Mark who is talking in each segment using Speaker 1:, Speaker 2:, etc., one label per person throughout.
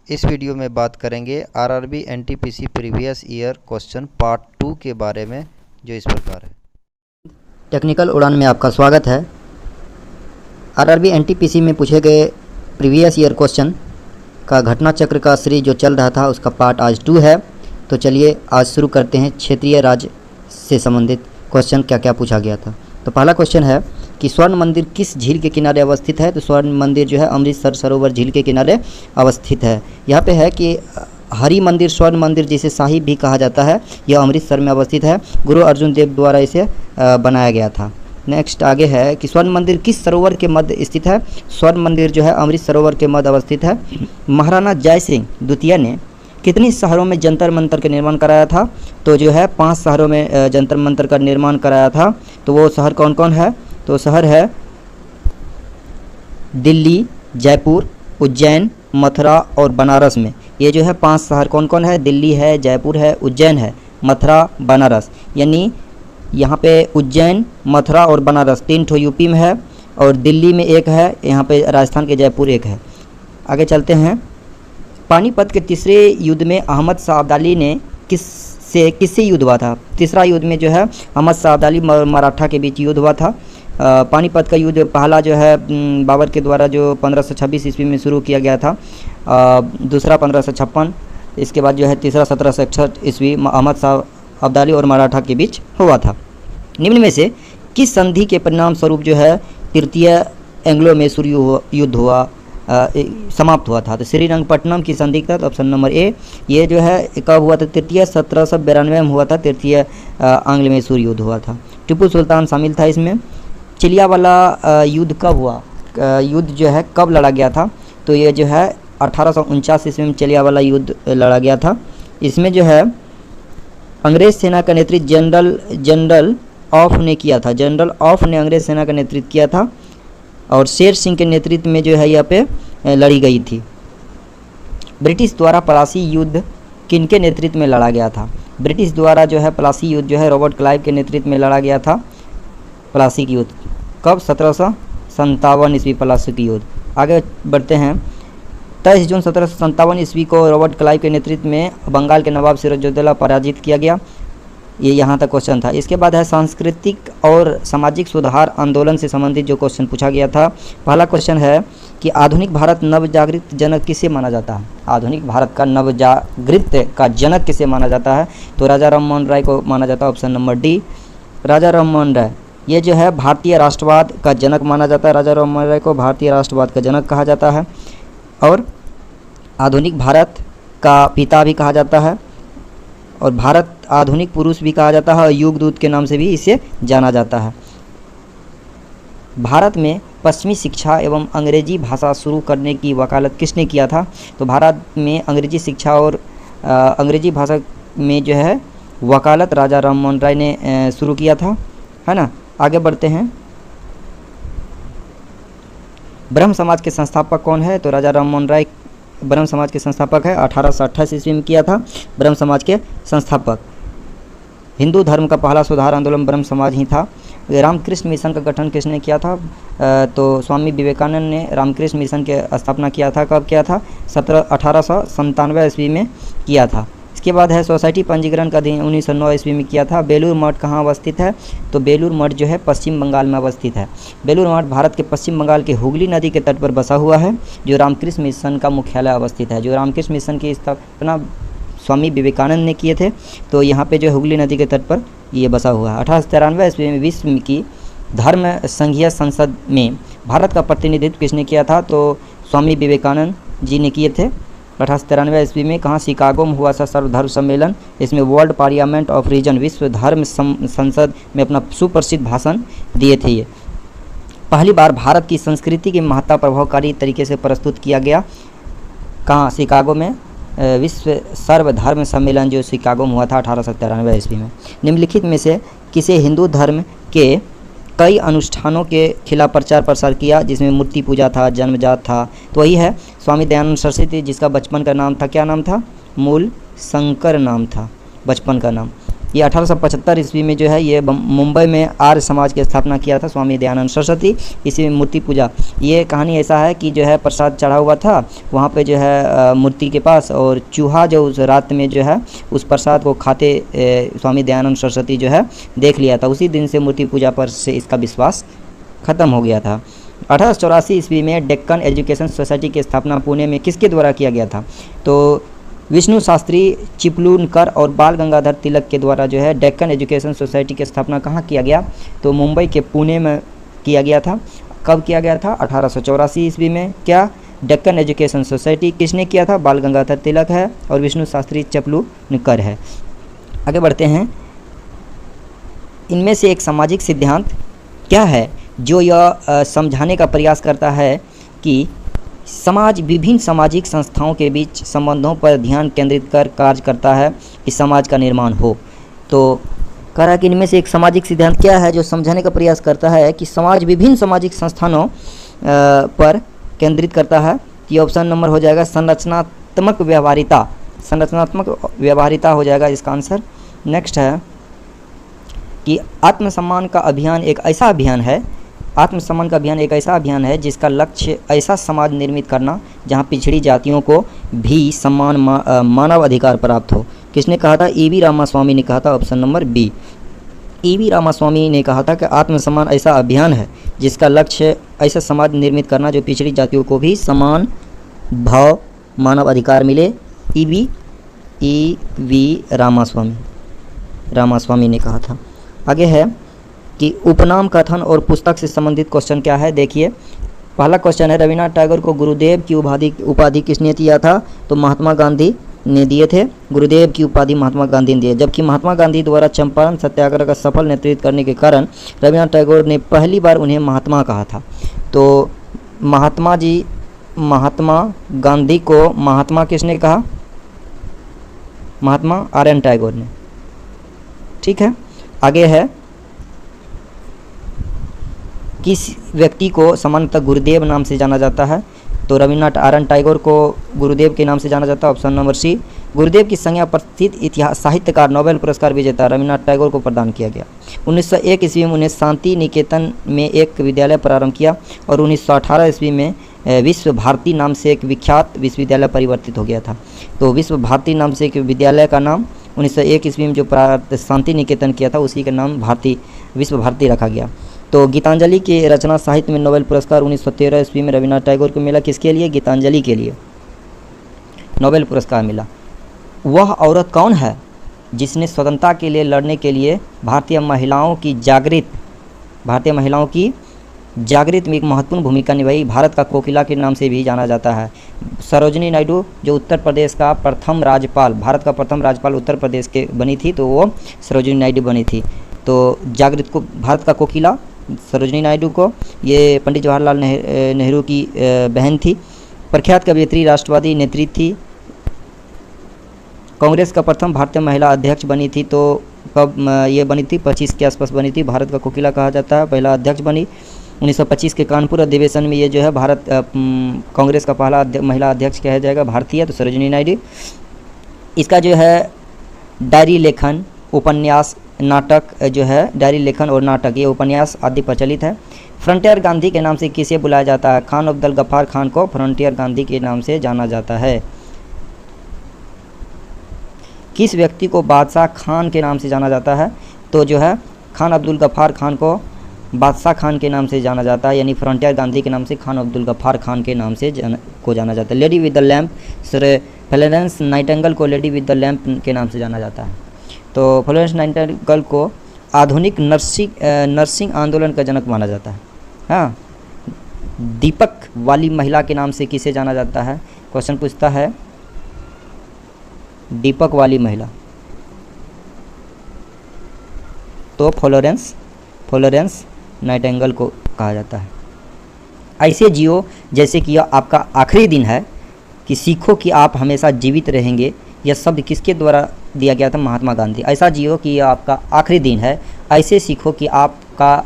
Speaker 1: इस वीडियो में बात करेंगे RRB NTPC previous year question part 2 के बारे में, जो इस प्रकार है।
Speaker 2: टेक्निकल उड़ान में आपका स्वागत है। आरआरबी एनटीपीसी में पूछे गए प्रीवियस ईयर क्वेश्चन का घटना चक्र का सीरीज जो चल रहा था उसका पार्ट आज 2 है। तो चलिए आज शुरू करते हैं। क्षेत्रीय राज्य से संबंधित क्वेश्चन क्या क्या पूछा गया था। तो पहला क्वेश्चन है कि स्वर्ण मंदिर किस झील के किनारे अवस्थित है। तो स्वर्ण मंदिर जो है अमृतसर सरोवर झील के किनारे अवस्थित है। यहाँ पे है कि हरि मंदिर स्वर्ण मंदिर जिसे शाही भी कहा जाता है, यह अमृतसर में अवस्थित है। गुरु अर्जुन देव द्वारा इसे बनाया गया था। नेक्स्ट आगे है कि स्वर्ण मंदिर किस सरोवर के मध्य स्थित है। स्वर्ण मंदिर जो है अमृत सरोवर के मध्य अवस्थित है। महाराणा जय सिंह द्वितीय ने कितने शहरों में जंतर मंतर का निर्माण कराया था। तो जो है 5 शहरों में जंतर मंतर का निर्माण कराया था। तो वो शहर कौन कौन है। तो शहर है दिल्ली, जयपुर, उज्जैन, मथुरा और बनारस में। ये जो है 5 शहर कौन कौन है। दिल्ली है, जयपुर है, उज्जैन है, मथुरा, बनारस। यानी यहाँ पे उज्जैन, मथुरा और बनारस 3 ठो यूपी में है और दिल्ली में एक है। यहाँ पे राजस्थान के जयपुर एक है। आगे चलते हैं। पानीपत के तीसरे युद्ध में अहमद शाह अब्दाली ने किससे युद्ध हुआ था। तीसरा युद्ध में जो है अहमद शाह अब्दाली मराठा के बीच युद्ध हुआ था। पानीपत का युद्ध पहला जो है बाबर के द्वारा जो 1526 ईस्वी में शुरू किया गया था। दूसरा 1556, इसके बाद जो है तीसरा 1761 ईस्वी अहमद शाह अब्दाली और मराठा के बीच हुआ था। निम्न में से किस संधि के परिणाम स्वरूप जो है तृतीय एंग्लो मैसूर युद्ध हुआ समाप्त हुआ था। तो श्रीरंगपट्टनम की संधि का ऑप्शन नंबर ए। ये जो है कब हुआ था। तृतीय 1792 में हुआ था। तृतीय आंग्ल मैसूर युद्ध हुआ था। टीपू सुल्तान शामिल था इसमें। चिलियावाला युद्ध कब हुआ। युद्ध जो है कब लड़ा गया था। तो ये जो है 1849 ईस्वी में चिलियावाला युद्ध लड़ा गया था। इसमें जो है अंग्रेज सेना का नेतृत्व जनरल ऑफ ने किया था। जनरल ऑफ ने अंग्रेज सेना का नेतृत्व किया था और शेर सिंह के नेतृत्व में जो है यहाँ पे लड़ी गई थी। ब्रिटिश द्वारा पलासी युद्ध किनके नेतृत्व में लड़ा गया था। ब्रिटिश द्वारा जो है पलासी युद्ध जो है रॉबर्ट क्लाइव के नेतृत्व में लड़ा गया था। पलासी की युद्ध कब 1757 ईस्वी पलासी की युद्ध। आगे बढ़ते हैं। 23 जून 1757 ईस्वी को रॉबर्ट क्लाइव के नेतृत्व में बंगाल के नवाब सिराजुद्दौला पराजित किया गया। ये यहाँ तक क्वेश्चन था। इसके बाद है सांस्कृतिक और सामाजिक सुधार आंदोलन से संबंधित जो क्वेश्चन पूछा गया था। पहला क्वेश्चन है कि आधुनिक भारत नवजागृत जनक किसे माना जाता है। आधुनिक भारत का नवजागृत का जनक किसे माना जाता है। तो राजा राममोहन राय को माना जाता है। Option number D, Raja Rammohan Roy. ये जो है भारतीय राष्ट्रवाद का जनक माना जाता है। राजा राममोहन राय को भारतीय राष्ट्रवाद का जनक कहा जाता है और आधुनिक भारत का पिता भी कहा जाता है और भारत आधुनिक पुरुष भी कहा जाता है और युगदूत के नाम से भी इसे जाना जाता है। भारत में पश्चिमी शिक्षा एवं अंग्रेजी भाषा शुरू करने की वकालत किसने किया था। तो भारत में अंग्रेजी शिक्षा और अंग्रेजी भाषा में जो है वकालत राजा राममोहन राय ने शुरू किया था, है ना। आगे बढ़ते हैं। ब्रह्म समाज के संस्थापक कौन है। तो राजा राममोहन राय ब्रह्म समाज के संस्थापक है। 1828 ईस्वी में किया था ब्रह्म समाज के संस्थापक। हिंदू धर्म का पहला सुधार आंदोलन ब्रह्म समाज ही था। रामकृष्ण मिशन का गठन किसने किया था। तो स्वामी विवेकानंद ने रामकृष्ण मिशन के स्थापना किया था। कब किया था। 1897 ईस्वी में किया था। इसके बाद है सोसाइटी पंजीकरण का दिन 1909 ईस्वी में किया था। बेलूर मठ कहाँ अवस्थित है। तो बेलूर मठ जो है पश्चिम बंगाल में अवस्थित है। बेलूर मठ भारत के पश्चिम बंगाल के हुगली नदी के तट पर बसा हुआ है, जो रामकृष्ण मिशन का मुख्यालय अवस्थित है। जो रामकृष्ण मिशन की स्थापना स्वामी विवेकानंद ने किए थे। तो यहाँ पे जो हुगली नदी के तट पर ये बसा हुआ है। 1893 ईस्वी में विश्व की धर्म संघीय संसद में भारत का प्रतिनिधित्व किसने किया था। तो स्वामी विवेकानंद जी ने किए थे। 1893 ईस्वी में कहाँ शिकागो में हुआ था सर्वधर्म सम्मेलन। इसमें वर्ल्ड पार्लियामेंट ऑफ रीजन विश्व धर्म संसद में अपना सुप्रसिद्ध भाषण दिए थे। ये पहली बार भारत की संस्कृति की महत्ता प्रभावकारी तरीके से प्रस्तुत किया गया। कहाँ शिकागो में विश्व सर्वधर्म सम्मेलन जो शिकागो में हुआ था 1893 ईस्वी में। निम्नलिखित में से किसे हिंदू धर्म के कई अनुष्ठानों के खिलाफ प्रचार प्रसार किया, जिसमें मूर्ति पूजा था, जन्मजात था। तो वही है स्वामी दयानंद सरस्वती, जिसका बचपन का नाम था, क्या नाम था। मूल शंकर नाम था बचपन का नाम। ये 1875 ईस्वी में जो है ये मुंबई में आर्य समाज की स्थापना किया था स्वामी दयानंद सरस्वती। इसी में मूर्ति पूजा, ये कहानी ऐसा है कि जो है प्रसाद चढ़ा हुआ था वहाँ पे जो है मूर्ति के पास, और चूहा जो उस रात में जो है उस प्रसाद को खाते स्वामी दयानंद सरस्वती जो है देख लिया था। उसी दिन से मूर्ति पूजा पर से इसका विश्वास ख़त्म हो गया था। 1884 ईस्वी में डेक्कन एजुकेशन सोसाइटी की स्थापना पुणे में किसके द्वारा किया गया था? तो विष्णु शास्त्री चिपलूनकर और बाल गंगाधर तिलक के द्वारा जो है डेक्कन एजुकेशन सोसाइटी की स्थापना कहाँ किया गया? तो मुंबई के पुणे में किया गया था। कब किया गया था? 1884 ईस्वी में। क्या डेक्कन एजुकेशन सोसाइटी किसने किया था? बाल गंगाधर तिलक है और विष्णु शास्त्री चिपलूनकर है। आगे बढ़ते हैं। इनमें से एक सामाजिक सिद्धांत क्या है जो यह समझाने का प्रयास करता है कि समाज विभिन्न सामाजिक संस्थाओं के बीच संबंधों पर ध्यान केंद्रित कर कार्य करता है कि समाज का निर्माण हो? तो कह रहा है कि इनमें से एक सामाजिक सिद्धांत क्या है जो समझाने का प्रयास करता है कि समाज विभिन्न सामाजिक संस्थानों पर केंद्रित करता है। ये ऑप्शन नंबर हो जाएगा संरचनात्मक व्यवहारिता। संरचनात्मक व्यवहारिता हो जाएगा इसका आंसर। नेक्स्ट है कि आत्मसम्मान का अभियान एक ऐसा अभियान है, आत्मसम्मान का अभियान एक ऐसा अभियान है जिसका लक्ष्य ऐसा समाज निर्मित करना जहां पिछड़ी जातियों को भी समान मानव अधिकार प्राप्त हो। किसने कहा था? E.V. रामास्वामी ने कहा था, option number B. E.V. Ramaswamy ने कहा था कि आत्मसम्मान ऐसा अभियान है जिसका लक्ष्य ऐसा समाज निर्मित करना जो पिछड़ी जातियों को भी समान भाव मानव अधिकार मिले। E.V. रामास्वामी ने कहा था। आगे है कि उपनाम कथन और पुस्तक से संबंधित क्वेश्चन क्या है? देखिए पहला क्वेश्चन है, रविन्द्रनाथ टैगोर को गुरुदेव की उपाधि किसने दिया था? तो महात्मा गांधी ने दिए थे। गुरुदेव की उपाधि महात्मा गांधी ने दी, जबकि महात्मा गांधी द्वारा चंपारण सत्याग्रह का सफल नेतृत्व करने के कारण रविन्द्रनाथ टैगोर ने पहली बार उन्हें महात्मा कहा था। तो महात्मा गांधी को महात्मा किसने कहा? महात्मा R.N. टैगोर ने। ठीक है। आगे है, किस व्यक्ति को सामान्यतः गुरुदेव नाम से जाना जाता है? तो रविन्द्रनाथ R.N. टैगोर को गुरुदेव के नाम से जाना जाता है, ऑप्शन नंबर सी। गुरुदेव की संज्ञा प्रसिद्ध इतिहास साहित्यकार नोबेल पुरस्कार विजेता रविन्द्रनाथ टैगोर को प्रदान किया गया। 1901 ईस्वी में उन्हें शांति निकेतन में एक विद्यालय प्रारंभ किया और 1918 ईस्वी में विश्व भारती नाम से एक विख्यात विश्वविद्यालय परिवर्तित हो गया था। तो विश्व भारती नाम से एक विद्यालय का नाम 1901 ईस्वी में जो शांति निकेतन किया था उसी का नाम विश्व भारती रखा गया। तो गीतांजलि की रचना साहित्य में नोबेल पुरस्कार 1913 ईस्वी में रविन्द्रनाथ टैगोर को मिला। किसके लिए? गीतांजलि के लिए नोबेल पुरस्कार मिला। वह औरत कौन है जिसने स्वतंत्रता के लिए लड़ने के लिए भारतीय महिलाओं की जागृत में एक महत्वपूर्ण भूमिका निभाई? भारत का कोकिला के नाम से भी जाना जाता है। सरोजिनी नायडू जो उत्तर प्रदेश का प्रथम राज्यपाल, भारत का प्रथम राज्यपाल उत्तर प्रदेश के बनी थी, तो वो सरोजिनी नायडू बनी थी। तो जागृत को भारत का कोकिला सरोजिनी नायडू को, ये पंडित जवाहरलाल नेहरू की बहन थी। प्रख्यात कवयित्री, राष्ट्रवादी नेत्री थी। कांग्रेस का प्रथम भारतीय महिला अध्यक्ष बनी थी। तो कब ये बनी थी? 25 के आसपास बनी थी। भारत का कोकिला कहा जाता है, पहला अध्यक्ष बनी 1925 के कानपुर अधिवेशन में। ये जो है भारत कांग्रेस का पहला महिला अध्यक्ष कहा जाएगा भारतीय, तो सरोजिनी नायडू। इसका जो है डायरी लेखन, उपन्यास, नाटक जो है डायरी लेखन और नाटक, ये उपन्यास आदि प्रचलित है। फ्रंटियर गांधी के नाम से किसे बुलाया जाता है? खान अब्दुल गफ्फार खान को फ्रंटियर गांधी के नाम से जाना जाता है। किस व्यक्ति को बादशाह खान के नाम से जाना जाता है? तो जो है खान अब्दुल गफ्फार खान को बादशाह खान के नाम से जाना जाता है, यानी फ्रंटियर गांधी के नाम से खान अब्दुल गफ्फार खान के नाम से जाना जाता है। Lady with the lamp, sir Florence Nightingale को लेडी विद द लैम्प के नाम से जाना जाता है। तो फ्लोरेंस नाइटिंगेल को आधुनिक नर्सिंग आंदोलन का जनक माना जाता है। हाँ, दीपक वाली महिला के नाम से किसे जाना जाता है? क्वेश्चन पूछता है दीपक वाली महिला, तो फ्लोरेंस नाइटिंगेल को कहा जाता है। ऐसे जियो जैसे कि यह आपका आखिरी दिन है, कि सीखो कि आप हमेशा जीवित रहेंगे। यह शब्द किसके द्वारा दिया गया था? महात्मा गांधी। ऐसा जियो कि यह आपका आखिरी दिन है, ऐसे सीखो कि आपका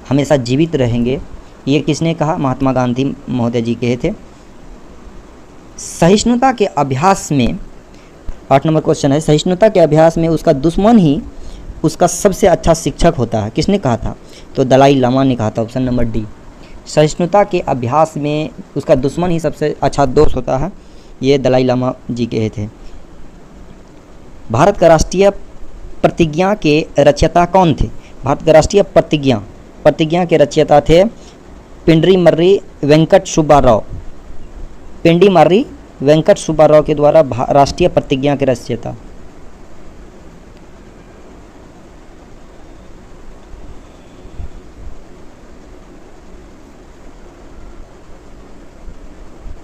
Speaker 2: हमेशा जीवित रहेंगे। ये किसने कहा? महात्मा गांधी महोदय जी कहे थे। सहिष्णुता के अभ्यास में 8 नंबर क्वेश्चन है, सहिष्णुता के अभ्यास में उसका दुश्मन ही उसका सबसे अच्छा शिक्षक होता है। किसने कहा था? तो दलाई लामा ने कहा था, ऑप्शन नंबर डी। सहिष्णुता के अभ्यास में उसका दुश्मन ही सबसे अच्छा दोस्त होता है, ये दलाई लामा जी कहे थे। भारत का राष्ट्रीय प्रतिज्ञा के रचयिता कौन थे? भारत का राष्ट्रीय प्रतिज्ञा के रचयिता थे पिंडरी मर्री वेंकट सुब्बा राव। पिंडी मर्री वेंकट सुब्बा राव के द्वारा राष्ट्रीय प्रतिज्ञा के रचयिता।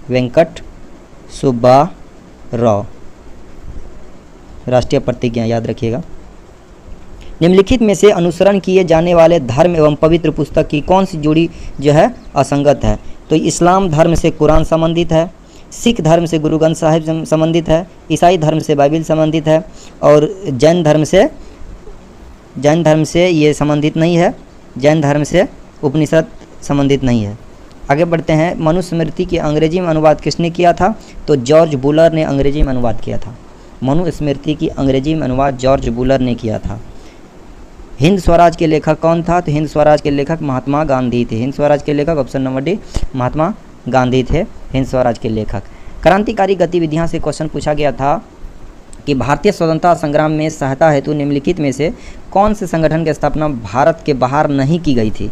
Speaker 2: वेंकट सुब्बा राव, राष्ट्रीय प्रतिज्ञा याद रखिएगा। निम्नलिखित में से अनुसरण किए जाने वाले धर्म एवं पवित्र पुस्तक की कौन सी जोड़ी जो है असंगत है? तो इस्लाम धर्म से कुरान संबंधित है, सिख धर्म से गुरु ग्रंथ साहिब संबंधित है, ईसाई धर्म से बाइबिल संबंधित है और जैन धर्म से ये संबंधित नहीं है, जैन धर्म से उपनिषद संबंधित नहीं है। आगे बढ़ते हैं। मनुस्मृति की अंग्रेजी में अनुवाद किसने किया था? तो जॉर्ज बुलर ने अंग्रेजी में अनुवाद किया था। मनुस्मृति की अंग्रेजी में अनुवाद जॉर्ज बुलर ने किया था। हिंद स्वराज के लेखक कौन था? तो हिंद स्वराज के लेखक महात्मा गांधी थे। हिंद स्वराज के लेखक option number D Mahatma Gandhi थे हिंद स्वराज के लेखक। क्रांतिकारी गतिविधियां से क्वेश्चन पूछा गया था कि भारतीय स्वतंत्रता संग्राम में सहायता हेतु निम्नलिखित में से कौन से संगठन की स्थापना भारत के बाहर नहीं की गई थी?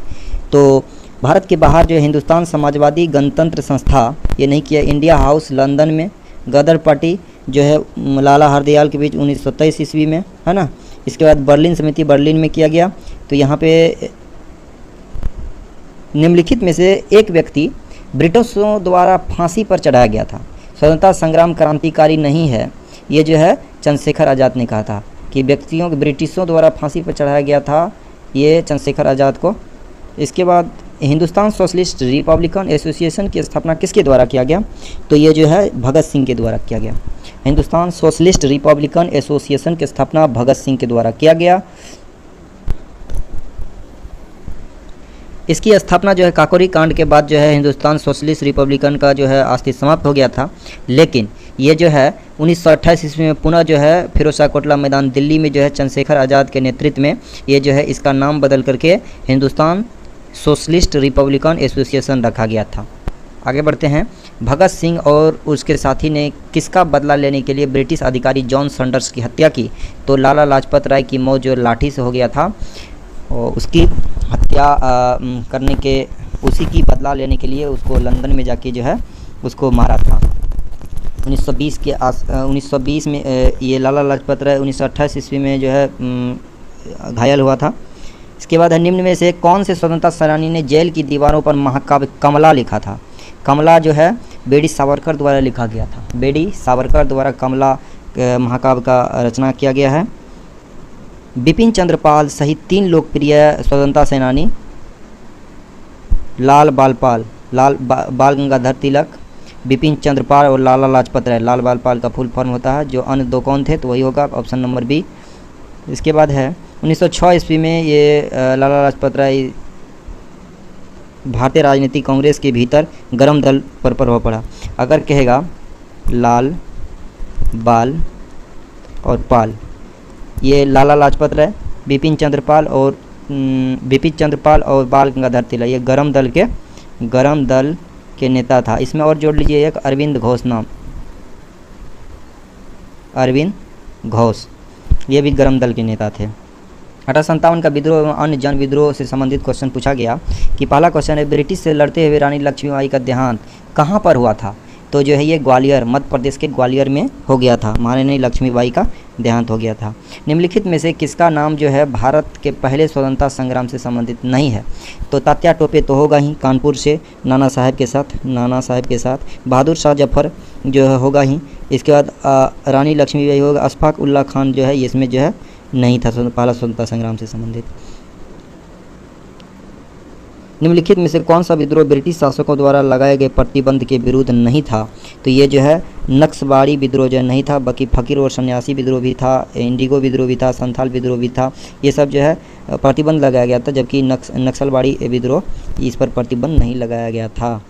Speaker 2: तो भारत के बाहर जो हिंदुस्तान समाजवादी गणतंत्र संस्था ये नहीं किया। इंडिया हाउस लंदन में, गदर पार्टी जो है लाला हरदयाल के बीच 1923 ईस्वी में, है ना। इसके बाद बर्लिन समिति बर्लिन में किया गया। तो यहाँ पे निम्नलिखित में से एक व्यक्ति ब्रिटिशों द्वारा फांसी पर चढ़ाया गया था। स्वतंत्रता संग्राम क्रांतिकारी नहीं है, ये जो है चंद्रशेखर आज़ाद ने कहा था कि व्यक्तियों को ब्रिटिशों द्वारा फांसी पर चढ़ाया गया था, ये चंद्रशेखर आज़ाद को। इसके बाद हिंदुस्तान सोशलिस्ट रिपब्लिकन एसोसिएशन की स्थापना किसके द्वारा किया गया? तो ये जो है भगत सिंह के द्वारा किया गया। हिंदुस्तान सोशलिस्ट रिपब्लिकन एसोसिएशन की स्थापना भगत सिंह के द्वारा किया गया। इसकी स्थापना जो है काकोरी कांड के बाद जो है हिंदुस्तान सोशलिस्ट रिपब्लिकन का जो है अस्तित्व समाप्त हो गया था। लेकिन ये जो है 1928 ईस्वी में पुनः जो है फिरोजशाह कोटला मैदान दिल्ली में जो है चंद्रशेखर आज़ाद के नेतृत्व में ये जो है इसका नाम बदल करके हिंदुस्तान सोशलिस्ट रिपब्लिकन एसोसिएशन रखा गया था। आगे बढ़ते हैं। भगत सिंह और उसके साथी ने किसका बदला लेने के लिए ब्रिटिश अधिकारी जॉन सैंडर्स की हत्या की? तो लाला लाजपत राय की मौत जो लाठी से हो गया था और उसकी हत्या करने के उसी की बदला लेने के लिए उसको लंदन में जाके जो है उसको मारा था। 1920 में ये लाला लाजपत राय 1928 ईस्वी में जो है घायल हुआ था। इसके बाद निम्न में से कौन से स्वतंत्रता सेनानी ने जेल की दीवारों पर महाकाव्य कमला लिखा था? कमला जो है बेडी सावरकर द्वारा लिखा गया था। बेडी सावरकर द्वारा कमला महाकाव्य का रचना किया गया है। बिपिन चंद्र पाल सहित 3 लोकप्रिय स्वतंत्रता सेनानी बाल गंगाधर तिलक, बिपिन चंद्र पाल और लाला लाजपत राय। लाल बाल पाल का फुल फॉर्म होता है। जो अन्य 2 कौन थे? तो वही होगा ऑप्शन नंबर बी। इसके बाद है 1906 ईस्वी में ये लाला लाजपत राय भारतीय राजनीतिक कांग्रेस के भीतर गरम दल पर प्रभाव पड़ा। अगर कहेगा लाल बाल और पाल, ये लाला लाजपत राय, बिपिन चंद्र पाल और बाल गंगाधर तिलक, ये गरम दल के नेता था। इसमें और जोड़ लीजिए एक अरविंद घोष नाम, अरविंद घोष, ये भी गरम दल के नेता थे। 1857 का विद्रोह एवं अन्य जन विद्रोह से संबंधित क्वेश्चन पूछा गया कि पहला क्वेश्चन है ब्रिटिश से लड़ते हुए रानी लक्ष्मीबाई का देहांत कहाँ पर हुआ था? तो जो है ये ग्वालियर, मध्य प्रदेश के ग्वालियर में हो गया था। महारानी लक्ष्मीबाई का देहांत हो गया था। निम्नलिखित में से किसका नाम जो है भारत के पहले स्वतंत्रता संग्राम से संबंधित नहीं है? तो तात्या टोपे तो होगा ही, कानपुर से नाना साहब के साथ। बहादुर शाह जफर जो है होगा ही। इसके बाद रानी लक्ष्मीबाई होगा। अशफाक उल्लाह खान जो है इसमें जो है नहीं था पहला स्वतंत्रता संग्राम से संबंधित। निम्नलिखित में से कौन सा विद्रोह ब्रिटिश शासकों द्वारा लगाए गए प्रतिबंध के विरुद्ध नहीं था? तो ये जो है नक्सलवाड़ी विद्रोह जो नहीं था, बाकी फकीर और सन्यासी विद्रोह भी था, इंडिगो विद्रोह भी था, संथाल विद्रोह भी था। ये सब जो है प्रतिबंध लगाया गया था, जबकि नक्सलवाड़ी विद्रोह इस पर प्रतिबंध नहीं लगाया गया था।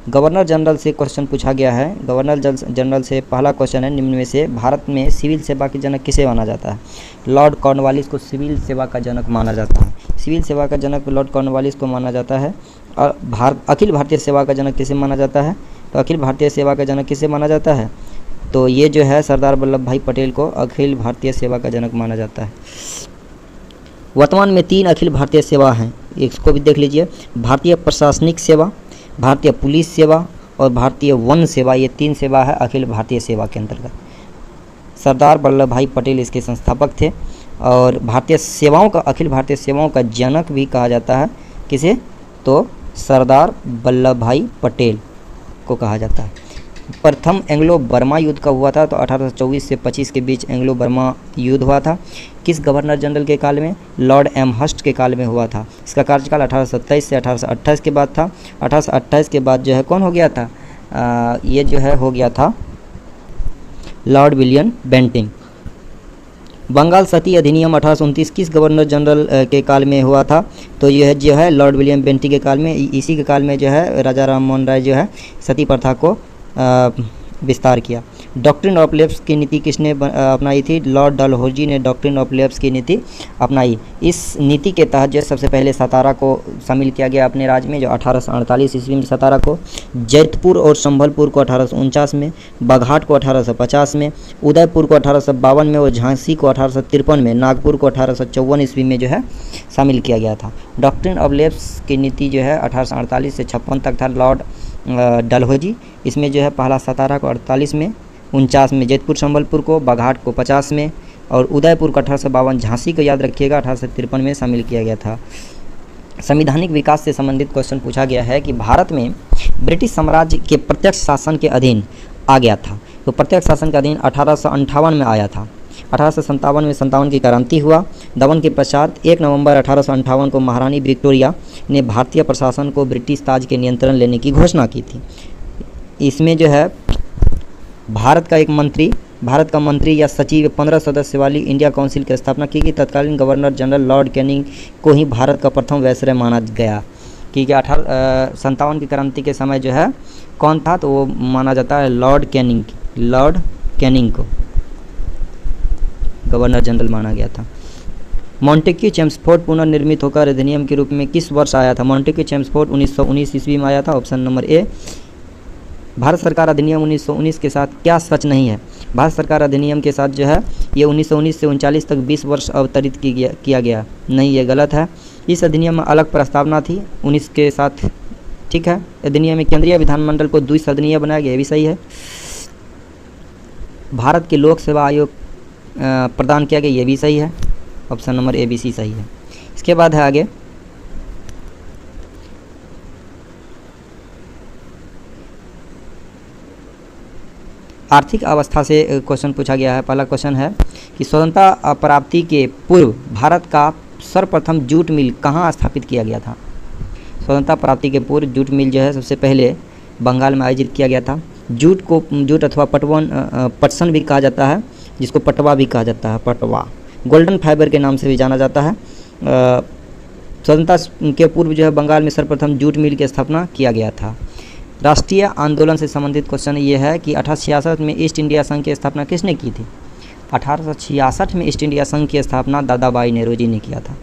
Speaker 2: गवर्नर जनरल से क्वेश्चन पूछा गया है। गवर्नर जनरल से पहला क्वेश्चन है, निम्न में से भारत में सिविल सेवा के जनक किसे माना जाता है? लॉर्ड कॉर्नवालिस को सिविल सेवा का जनक माना जाता है। सिविल सेवा का जनक लॉर्ड कॉर्नवालिस को माना जाता है। और अखिल भारतीय सेवा का जनक किसे माना जाता है? तो अखिल भारतीय सेवा का जनक किसे माना जाता है? तो ये जो है सरदार वल्लभ भाई पटेल को अखिल भारतीय सेवा का जनक माना जाता है। वर्तमान में 3 अखिल भारतीय सेवा हैं, इसको भी देख लीजिए। भारतीय प्रशासनिक सेवा, भारतीय पुलिस सेवा और भारतीय वन सेवा, ये 3 सेवा है अखिल भारतीय सेवा के अंतर्गत। सरदार वल्लभ भाई पटेल इसके संस्थापक थे। और भारतीय सेवाओं का, अखिल भारतीय सेवाओं का जनक भी कहा जाता है किसे? तो सरदार वल्लभ भाई पटेल को कहा जाता है। प्रथम एंग्लो बर्मा युद्ध कब हुआ था? तो 1824 से 25 के बीच एंग्लो बर्मा युद्ध हुआ था। किस गवर्नर जनरल के काल में? लॉर्ड एमहर्स्ट के काल में हुआ था। इसका कार्यकाल 1827 से 1828 के बाद था। 1828 के बाद जो है कौन हो गया था? ये जो है हो गया था लॉर्ड विलियम बेंटिंग। बंगाल सती अधिनियम 1829 किस गवर्नर जनरल के काल में हुआ था? तो यह जो है लॉर्ड विलियम बेंटिंग के काल में। इसी के काल में जो है राजा राम मोहन राय जो है सती प्रथा को विस्तार किया। डॉक्ट्रिन ऑफ लेफ्स की नीति किसने अपनाई थी? लॉर्ड डलहौजी ने डॉक्ट्रिन ऑफ लेफ्स की नीति अपनाई। इस नीति के तहत जो सबसे पहले सतारा को शामिल किया गया अपने राज्य में, जो 1848 ईस्वी में सतारा को, जैतपुर और संभलपुर को 1849 में, बाघाट को 1850 में, उदयपुर को 1852 में और झांसी को 1853 में, नागपुर को 1854 ईस्वी में जो है शामिल किया गया था। डॉक्ट्रिन ऑफ लेफ्स की नीति जो है 1848 से 56 तक था लॉर्ड डलहौजी। इसमें जो है पहला सतारा को 48 में, 49 में जैतपुर संबलपुर को, बाघाट को 50 में और उदयपुर को 1852, झांसी को याद रखिएगा 1853 में शामिल किया गया था। संवैधानिक विकास से संबंधित क्वेश्चन पूछा गया है कि भारत में ब्रिटिश साम्राज्य के प्रत्यक्ष शासन के अधीन आ गया था। तो प्रत्यक्ष शासन के अधीन 1858 में आया था। 1857 में 57 की क्रांति हुआ। दमन के पश्चात 1 नवंबर 1858 को महारानी विक्टोरिया ने भारतीय प्रशासन को ब्रिटिश ताज के नियंत्रण लेने की घोषणा की थी। इसमें जो है भारत का मंत्री या सचिव 15 सदस्य वाली इंडिया काउंसिल की स्थापना की गई। तत्कालीन गवर्नर जनरल लॉर्ड कैनिंग को ही भारत का प्रथम वायसराय माना गया। क्योंकि 57 की क्रांति के समय जो है कौन था? तो वो माना जाता है लॉर्ड कैनिंग को गवर्नर जनरल माना गया था। मॉन्टेक्यू चेम्सफोर्ड पुनर्निर्मित होकर अधिनियम के रूप में किस वर्ष आया था? मॉन्टेक्यू चेम्सफोर्ड 1919 ईस्वी में आया था। ऑप्शन नंबर ए। भारत सरकार अधिनियम 1919 के साथ क्या सच नहीं है? भारत सरकार अधिनियम के साथ जो है ये 1919 से 39 तक 20 वर्ष अवतरित किया गया नहीं, ये गलत है। इस अधिनियम में अलग प्रस्तावना थी 19 के साथ, ठीक है। अधिनियम में केंद्रीय विधानमंडल को द्विसदनीय बनाया गया, ये भी सही है। भारत के लोक सेवा आयोग प्रदान किया गया, ये भी सही है। Option number A B C सही है। इसके बाद है आगे आर्थिक अवस्था से क्वेश्चन पूछा गया है। पहला क्वेश्चन है कि स्वतंत्रता प्राप्ति के पूर्व भारत का सर्वप्रथम जूट मिल कहाँ स्थापित किया गया था? स्वतंत्रता प्राप्ति के पूर्व जूट मिल जो है सबसे पहले बंगाल में आयोजित किया गया था। जूट अथवा पटसन भी कहा जाता है, जिसको पटवा भी कहा जाता है, पटवा गोल्डन फाइबर के नाम से भी जाना जाता है। स्वतंत्रता के पूर्व जो है बंगाल में सर्वप्रथम जूट मिल की स्थापना किया गया था। राष्ट्रीय आंदोलन से संबंधित क्वेश्चन ये है कि 1866 में ईस्ट इंडिया संघ की स्थापना किसने की थी? 1866 में ईस्ट इंडिया संघ की स्थापना दादाबाई नेहरू जी ने किया था।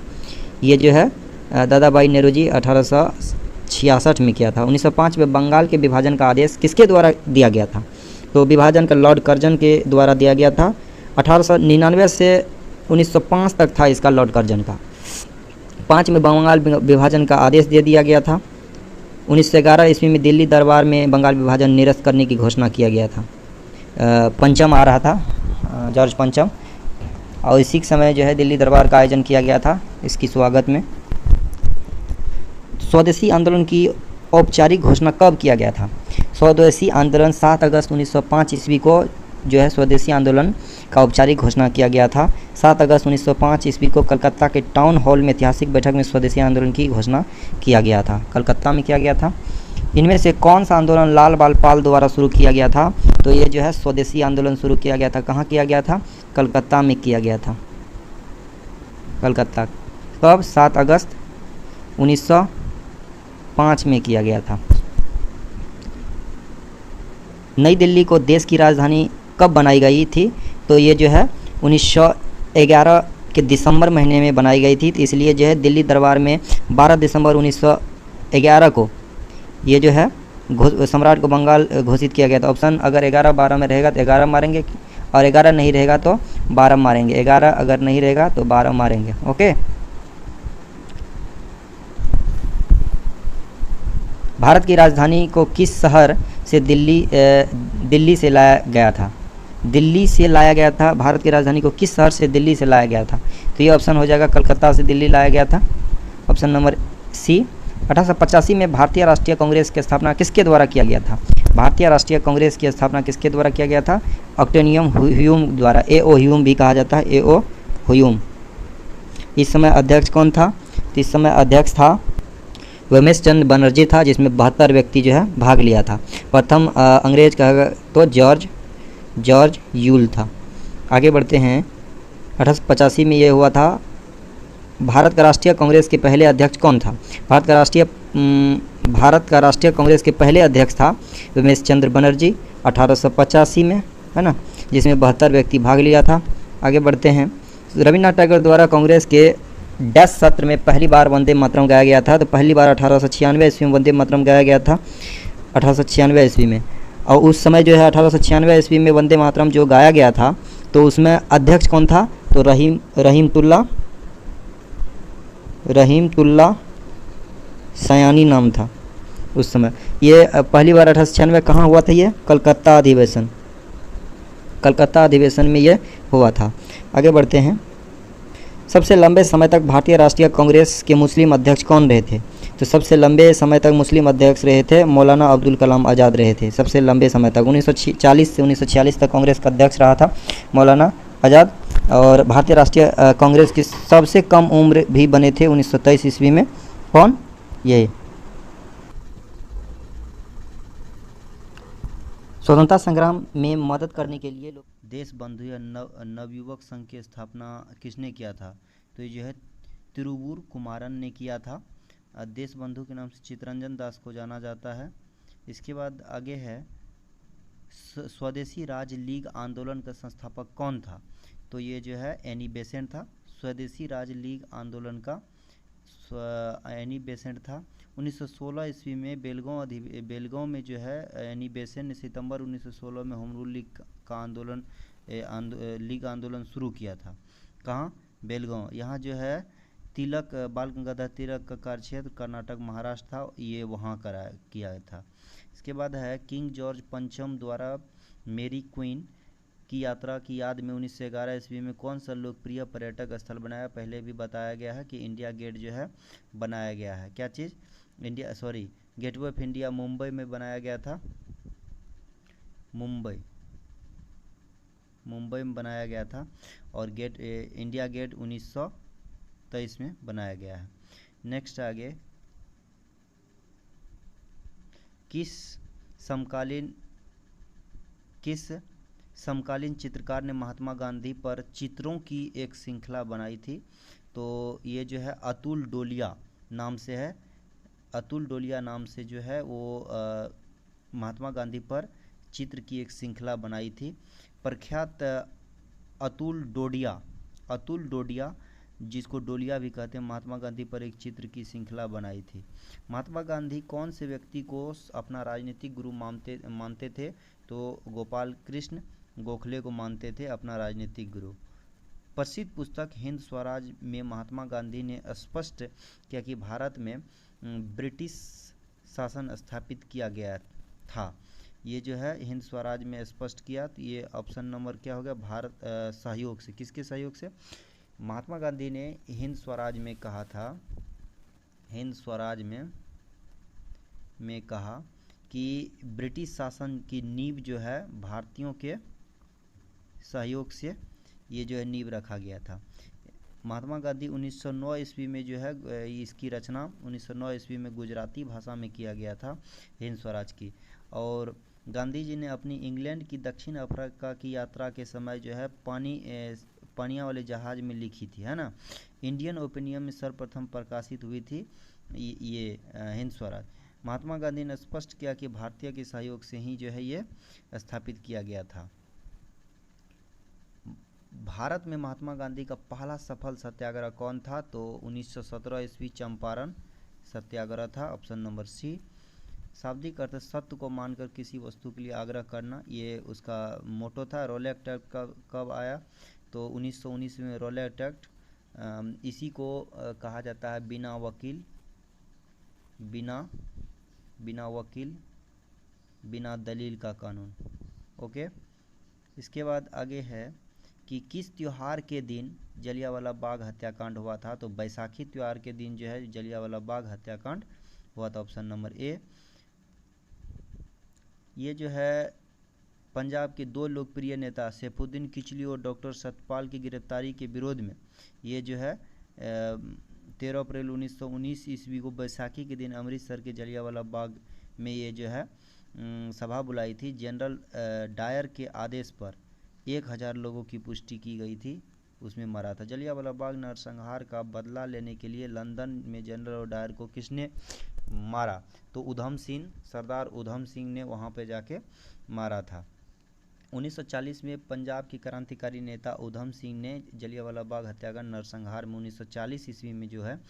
Speaker 2: ये जो है दादाबाई नेहरू जी 1866 में किया था। 1905 में बंगाल के विभाजन का आदेश किसके द्वारा दिया गया था? तो विभाजन का लॉर्ड कर्जन के द्वारा दिया गया था। 1899 से 1905 तक था इसका लॉर्ड कर्जन का। 5 में बंगाल विभाजन का आदेश दे दिया गया था। 1911 ईस्वी में दिल्ली दरबार में बंगाल विभाजन निरस्त करने की घोषणा किया गया था। पंचम आ रहा था, जॉर्ज पंचम, और इसी समय जो है दिल्ली दरबार का आयोजन किया गया था इसकी स्वागत में। स्वदेशी आंदोलन की औपचारिक घोषणा कब किया गया था? स्वदेशी आंदोलन 7 अगस्त 1905 ईस्वी को जो है स्वदेशी आंदोलन का औपचारिक घोषणा किया गया था। 7 अगस्त 1905 ईस्वी को कलकत्ता के टाउन हॉल में ऐतिहासिक बैठक में स्वदेशी आंदोलन की घोषणा किया गया था। कलकत्ता में किया गया था। इनमें से कौन सा आंदोलन लाल बाल पाल द्वारा शुरू किया गया था? तो ये जो है स्वदेशी आंदोलन शुरू किया गया था। कहाँ किया गया था? कलकत्ता में किया गया था। कलकत्ता कब? 7 अगस्त 1905 में किया गया था। नई दिल्ली को देश की राजधानी कब बनाई गई थी? तो ये जो है 1911 के दिसंबर महीने में बनाई गई थी, तो इसलिए जो है दिल्ली दरबार में 12 दिसंबर 1911 को ये जो है सम्राट को बंगाल घोषित किया गया था। ऑप्शन अगर 11-12 में रहेगा तो 11 मारेंगे, और 11 नहीं रहेगा तो 12 मारेंगे। 11 अगर नहीं रहेगा तो 12 मारेंगे। ओके। भारत की राजधानी को किस शहर से दिल्ली से लाया गया था? दिल्ली से लाया गया था। भारत की राजधानी को किस शहर से दिल्ली से लाया गया था? तो ये ऑप्शन हो जाएगा कलकत्ता से दिल्ली लाया गया था। Option number C. 1885 में भारतीय राष्ट्रीय कांग्रेस की स्थापना किसके द्वारा किया गया था? भारतीय राष्ट्रीय कांग्रेस की स्थापना किसके द्वारा किया गया था? ऑक्टेनियम ह्यूम द्वारा। A.O. ह्यूम भी कहा जाता है, A.O. ह्यूम। इस समय अध्यक्ष कौन था? तो इस समय अध्यक्ष था उमेश चंद्र बनर्जी था, जिसमें 72 व्यक्ति जो है भाग लिया था। प्रथम अंग्रेज कहा तो जॉर्ज यूल था। आगे बढ़ते हैं। 1885 में ये हुआ था। भारत का राष्ट्रीय कांग्रेस के पहले अध्यक्ष कौन था? भारत का राष्ट्रीय कांग्रेस के पहले अध्यक्ष था उमेश चंद्र बनर्जी 1885 में, है ना, जिसमें 72 व्यक्ति भाग लिया था। आगे बढ़ते हैं। रविन्द्रनाथ टैगोर द्वारा कांग्रेस के डैश सत्र में पहली बार वंदे मातरम गाया गया था? तो पहली बार 1896 ईस्वी में वंदे मातरम गाया गया था, 1896 ईस्वी में। और उस समय जो है 1896 ईस्वी में वंदे मातरम जो गाया गया था, तो उसमें अध्यक्ष कौन था? तो रहीमतुल्ला सयानी नाम था उस समय। ये पहली बार 1896 कहाँ हुआ था? ये कलकत्ता अधिवेशन में ये हुआ था। आगे बढ़ते हैं। सबसे लंबे समय तक भारतीय राष्ट्रीय कांग्रेस के मुस्लिम अध्यक्ष कौन रहे थे? तो सबसे लंबे समय तक मुस्लिम अध्यक्ष रहे थे मौलाना अब्दुल कलाम आज़ाद रहे थे। सबसे लंबे समय तक 1940 से 1946 तक कांग्रेस का अध्यक्ष रहा था मौलाना आज़ाद। और भारतीय राष्ट्रीय कांग्रेस की सबसे कम उम्र भी बने थे 1923 ईस्वी में। कौन? ये स्वतंत्रता संग्राम में मदद करने के लिए
Speaker 1: देश बंधु या नवयुवक संघ की स्थापना किसने किया था? तो ये जो है तिरुवूर कुमारन ने किया था। देश बंधु के नाम से चित्तरंजन दास को जाना जाता है। इसके बाद आगे है स्वदेशी राज लीग आंदोलन का संस्थापक कौन था? तो ये जो है एनी बेसेंट था। स्वदेशी राज लीग आंदोलन का एनी बेसेंट था। 1916 ईस्वी में बेलगांव में जो है एनी बेसेंट ने सितंबर 1916 में होम रूल लीग का लीग आंदोलन शुरू किया था। कहाँ? बेलगांव। यहाँ जो है तिलक बाल गंगाधर तिलक का कार्यक्षेत्र कर्नाटक महाराष्ट्र था, ये वहाँ किया था। इसके बाद है किंग जॉर्ज पंचम द्वारा मेरी क्वीन की यात्रा की याद में 1911 ईस्वी में कौन सा लोकप्रिय पर्यटक स्थल बनाया? पहले भी बताया गया है कि इंडिया गेट जो है बनाया गया है। क्या चीज़? गेटवे ऑफ इंडिया मुंबई में बनाया गया था। मुंबई में बनाया गया था। और इंडिया गेट 1923 में बनाया गया है। नेक्स्ट आगे, किस समकालीन चित्रकार ने महात्मा गांधी पर चित्रों की एक श्रृंखला बनाई थी? तो ये जो है अतुल डोलिया नाम से है। अतुल डोलिया नाम से जो है वो महात्मा गांधी पर चित्र की एक श्रृंखला बनाई थी। प्रख्यात अतुल डोडिया जिसको डोलिया भी कहते हैं, महात्मा गांधी पर एक चित्र की श्रृंखला बनाई थी। महात्मा गांधी कौन से व्यक्ति को अपना राजनीतिक गुरु मानते थे? तो गोपाल कृष्ण गोखले को मानते थे अपना राजनीतिक गुरु। प्रसिद्ध पुस्तक हिंद स्वराज में महात्मा गांधी ने स्पष्ट किया कि भारत में ब्रिटिश शासन स्थापित किया गया था। ये जो है हिंद स्वराज में स्पष्ट किया। तो ये ऑप्शन नंबर क्या हो गया? भारत सहयोग से। किसके सहयोग से? महात्मा गांधी ने हिंद स्वराज में कहा था, हिंद स्वराज में कहा कि ब्रिटिश शासन की नींव जो है भारतीयों के सहयोग से ये जो है नींव रखा गया था। महात्मा गांधी 1909 ईस्वी में जो है इसकी रचना 1909 ईस्वी में गुजराती भाषा में किया गया था हिंद स्वराज की। और गांधी जी ने अपनी इंग्लैंड की दक्षिण अफ्रीका की यात्रा के समय जो है पानिया वाले जहाज में लिखी थी, है ना। इंडियन ओपिनियन में सर्वप्रथम प्रकाशित हुई थी ये हिंद स्वराज। महात्मा गांधी ने स्पष्ट किया कि भारतीय के सहयोग से ही जो है ये स्थापित किया गया था। भारत में महात्मा गांधी का पहला सफल सत्याग्रह कौन था? तो 1917 ईस्वी चंपारण सत्याग्रह था, ऑप्शन नंबर सी। शाब्दिक अर्थ सत्य को मानकर किसी वस्तु के लिए आग्रह करना, ये उसका मोटो था। रोलेक्ट एक्ट कब आया? तो 1919 में रोलेक्ट एक्ट, इसी को कहा जाता है बिना वकील बिना दलील का कानून। ओके, इसके बाद आगे है कि किस त्योहार के दिन जलियांवाला बाग हत्याकांड हुआ था? तो बैसाखी त्योहार के दिन जो है जलियांवाला बाग हत्याकांड हुआ था, ऑप्शन नंबर ए। ये जो है पंजाब के दो लोकप्रिय नेता सैफुद्दीन किचलू और डॉक्टर सतपाल की गिरफ्तारी के विरोध में ये जो है 13 अप्रैल 1919 ईस्वी को बैसाखी के दिन अमृतसर के जलियांवाला बाग में ये जो है सभा बुलाई थी। जनरल डायर के आदेश पर 1000 लोगों की पुष्टि की गई थी, उसमें मरा था। जलियांवाला बाग नरसंहार का बदला लेने के लिए लंदन में जनरल डायर को किसने मारा? तो उधम सिंह, सरदार उधम सिंह ने वहाँ पे जाके मारा था। 1940 में पंजाब के क्रांतिकारी नेता उधम सिंह ने जलियांवाला बाग हत्याकांड नरसंहार में 1940 ईस्वी में जो है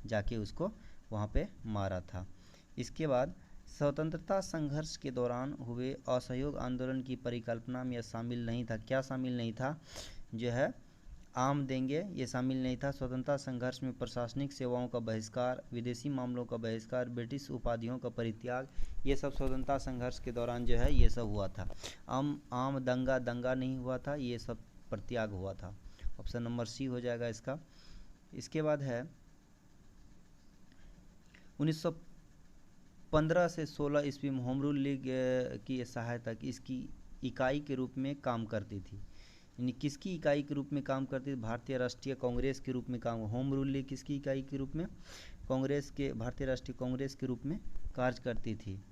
Speaker 1: जाके उसको वहाँ पे मारा था। इसके बाद स्वतंत्रता संघर्ष के दौरान हुए असहयोग आंदोलन की परिकल्पना में यह शामिल नहीं था। क्या शामिल नहीं था? जो है आम देंगे, ये शामिल नहीं था। स्वतंत्रता संघर्ष में प्रशासनिक सेवाओं का बहिष्कार, विदेशी मामलों का बहिष्कार, ब्रिटिश उपाधियों का परित्याग, ये सब स्वतंत्रता संघर्ष के दौरान जो है ये सब हुआ था। आम दंगा नहीं हुआ था, ये सब परित्याग हुआ था। ऑप्शन नंबर सी हो जाएगा इसका। इसके बाद है 1915 से 16 ईस्वी में होम रूल लीग की सहायता इसकी इकाई के रूप में काम करती थी। यानी किसकी इकाई के रूप में काम करती थी? भारतीय राष्ट्रीय कांग्रेस के रूप में काम। होम रूल लीग किसकी इकाई के रूप में? कांग्रेस के, भारतीय राष्ट्रीय कांग्रेस के रूप में कार्य करती थी।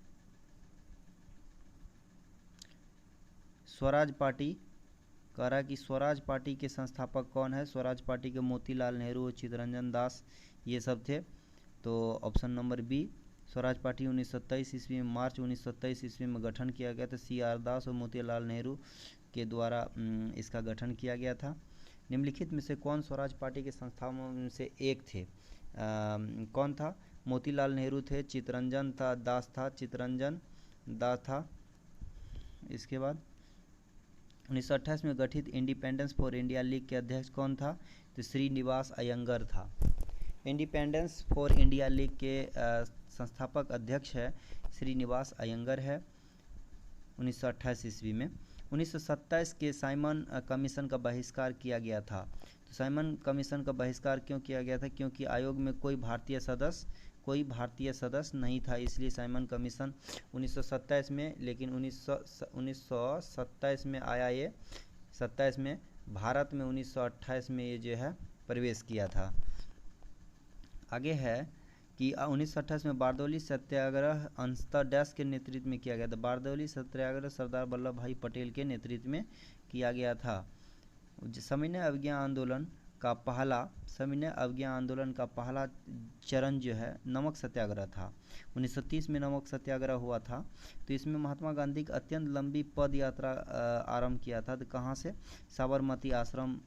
Speaker 1: स्वराज पार्टी कह रहा है कि स्वराज पार्टी के संस्थापक कौन है? स्वराज पार्टी के मोतीलाल नेहरू और चित्तरंजन दास ये सब थे। तो option number B, Swaraj party 1927 ईस्वी में, मार्च 1927 ईस्वी में गठन किया गया था। CR दास और मोतीलाल नेहरू के द्वारा इसका गठन किया गया था। निम्नलिखित में से कौन स्वराज पार्टी के संस्थापकों में से एक थे? कौन था? मोतीलाल नेहरू थे, चित्तरंजन दास था। इसके बाद 1928 में गठित इंडिपेंडेंस फॉर इंडिया लीग के अध्यक्ष कौन था? तो श्रीनिवास अयंगर था। इंडिपेंडेंस फॉर इंडिया लीग के संस्थापक अध्यक्ष है श्रीनिवास अयंगर है 1928 ईस्वी में। 1927 के साइमन कमीशन का बहिष्कार किया गया था। तो साइमन कमीशन का बहिष्कार क्यों किया गया था? क्योंकि आयोग में कोई भारतीय सदस्य नहीं था, इसलिए साइमन कमीशन 1927 में, लेकिन 1927 में आया ये, 27 में भारत में 1928 में ये जो है प्रवेश किया था। आगे है कि 1928 में बारदौली सत्याग्रह अंततः डैश के नेतृत्व में किया गया था। बारदौली सत्याग्रह सरदार वल्लभ भाई पटेल के नेतृत्व में किया गया था। सविनय अवज्ञा आंदोलन का पहला चरण जो है नमक सत्याग्रह था। 1930 में नमक सत्याग्रह हुआ था। तो इसमें महात्मा गांधी की अत्यंत लंबी पद यात्रा आरंभ किया था। तो कहाँ से? साबरमती आश्रम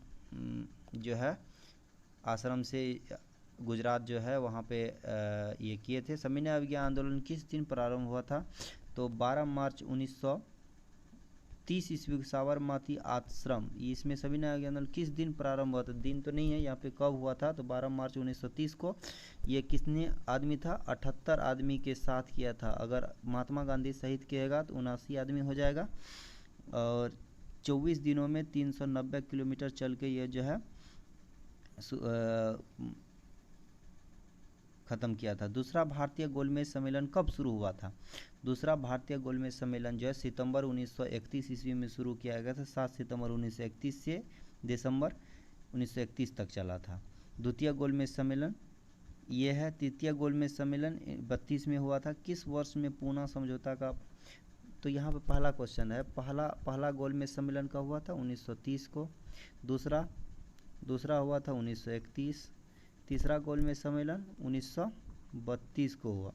Speaker 1: जो है, आश्रम से गुजरात जो है वहाँ पे ये किए थे। सविनय अवज्ञा आंदोलन किस दिन प्रारंभ हुआ था? तो 12 मार्च 1930 ईस्वी साबरमती आश्रम, इसमें सविनय अवज्ञा आंदोलन किस दिन प्रारंभ हुआ था? दिन तो नहीं है यहाँ पे, कब हुआ था? तो 12 मार्च 1930 को। ये कितने आदमी था? 78 आदमी के साथ किया था। अगर महात्मा गांधी सहित कहेगा तो 79 आदमी हो जाएगा। और 24 दिनों में 390 किलोमीटर चल के ये जो है ख़त्म किया था। दूसरा भारतीय गोलमेज सम्मेलन कब शुरू हुआ था? दूसरा भारतीय गोलमेज सम्मेलन जो है सितंबर 1931 ईस्वी में शुरू किया गया था। 7 सितंबर 1931 से दिसंबर 1931 तक चला था। द्वितीय गोलमेज सम्मेलन ये है। तृतीय गोलमेज सम्मेलन 32 में हुआ था। किस वर्ष में पूना समझौता का? तो यहाँ पे पहला क्वेश्चन है, पहला गोलमेज सम्मेलन कब हुआ था? 1930 को। दूसरा हुआ था 1931। तीसरा गोलमेज सम्मेलन 1932 को हुआ।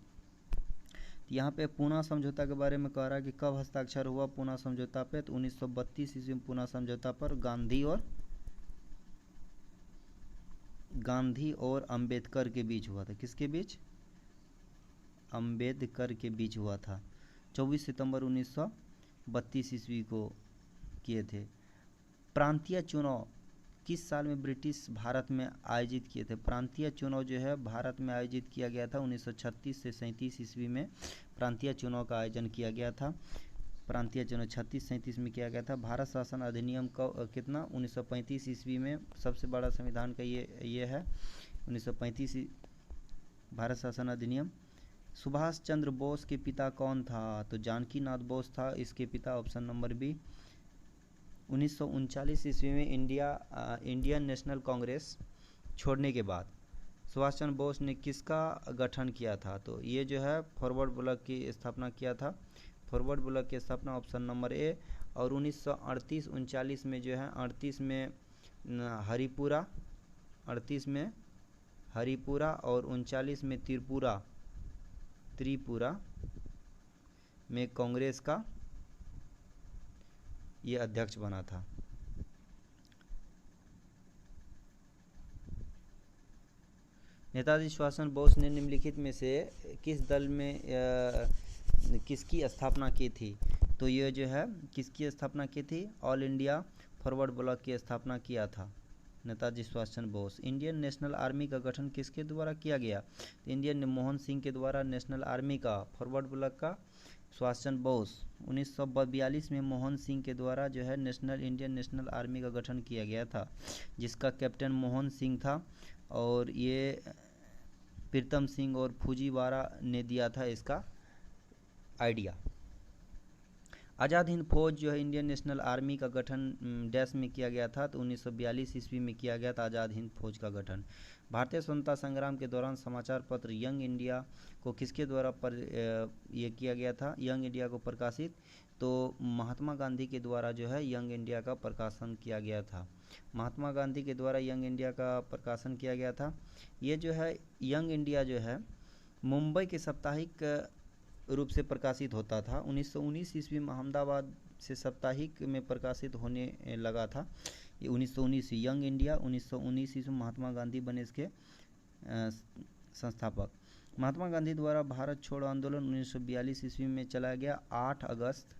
Speaker 1: यहाँ पे पूना समझौता के बारे में कह रहा है कि कब हस्ताक्षर हुआ पूना समझौता पे, तो 1932 ईस्वी में पूना समझौता पर गांधी और अंबेडकर के बीच हुआ था। किसके बीच? अंबेडकर के बीच हुआ था। 24 सितंबर 1932 ईस्वी को किए थे। प्रांतीय चुनाव किस साल में ब्रिटिश भारत में आयोजित किए थे? प्रांतीय चुनाव जो है भारत में आयोजित किया गया था 1936 से 37 ईस्वी में प्रांतीय चुनाव का आयोजन किया गया था। प्रांतीय चुनाव 36-37 में किया गया था। भारत शासन अधिनियम का कितना? 1935 ईस्वी में। सबसे बड़ा संविधान का ये है 1935 भारत शासन अधिनियम। सुभाष चंद्र बोस के पिता कौन था? तो जानकी नाथ बोस था इसके पिता, ऑप्शन नंबर बी। 1939 ईस्वी में इंडियन नेशनल कांग्रेस छोड़ने के बाद सुभाष चंद्र बोस ने किसका गठन किया था? तो ये जो है फॉरवर्ड ब्लॉक की स्थापना किया था। फॉरवर्ड ब्लॉक की स्थापना ऑप्शन नंबर ए। और 1938-39 में जो है 38 में हरिपुरा और 39 में त्रिपुरा में कांग्रेस का ये अध्यक्ष बना था। नेताजी सुभाष चंद्र बोस ने निम्नलिखित में से किस दल में किसकी स्थापना की थी? तो ये जो है किसकी स्थापना की थी? ऑल इंडिया फॉरवर्ड ब्लॉक की स्थापना किया था Netaji Subhash Chandra Bose. Indian national army का गठन किसके द्वारा किया गया? तो इंडियन मोहन सिंह के द्वारा नेशनल आर्मी का फॉरवर्ड ब्लॉक का सुभाष चंद्र बोस। 1942 में मोहन सिंह के द्वारा जो है इंडियन नेशनल आर्मी का गठन किया गया था, जिसका कैप्टन मोहन सिंह था और ये प्रीतम सिंह और फूजीवारा ने दिया था इसका आइडिया। आज़ाद हिंद फौज जो है इंडियन नेशनल आर्मी का गठन डैश में किया गया था, तो 1942 ईस्वी में किया गया था आज़ाद हिंद फौज का गठन। भारतीय स्वतंत्रता संग्राम के दौरान समाचार पत्र यंग इंडिया को किसके द्वारा ये किया गया था? यंग इंडिया को प्रकाशित तो महात्मा गांधी के द्वारा जो है यंग इंडिया का प्रकाशन किया गया था। महात्मा गांधी के द्वारा यंग इंडिया का प्रकाशन किया गया था। ये जो है यंग इंडिया जो है मुंबई के साप्ताहिक रूप से प्रकाशित होता था। 1919 ईस्वी में अहमदाबाद से साप्ताहिक में प्रकाशित होने लगा था। ये 1919 यंग इंडिया 1919 ईस्वी महात्मा गांधी बने इसके संस्थापक। महात्मा गांधी द्वारा भारत छोड़ो आंदोलन 1942 ईस्वी में चलाया गया। 8 अगस्त